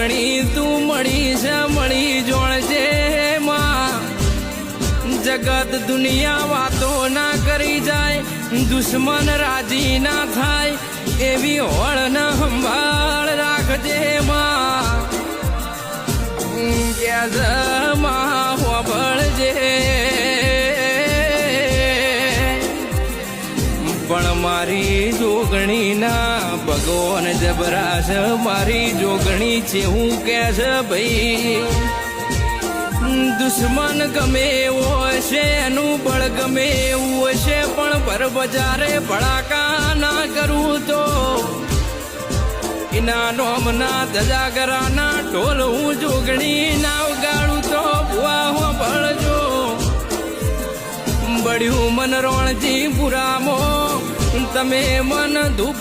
જોગણી તું મળી છે મળી જોણજે માં જગત દુનિયા વાતો ના કરી જાય દુશ્મન રાજી ના થાય એવી હોળ ના સંભાળ રાખજે માં માં હોબળજે પણ મારી જોગણી ના ભગવાન જબરાશ મારી જોગણી છે હું કે છે ભાઈ દુશ્મન ગમે એવો હશે એનું બળ ગમે એવું હશે પણ પર બજારે ભડાકા ના કરું તો એના નોમના ધજાગરાના ઢોલ હું જોગણી ના ઉગાડું તો ભુવા ભળજો બળ્યું મન રોણજી પુરામો તમે મન ધૂપ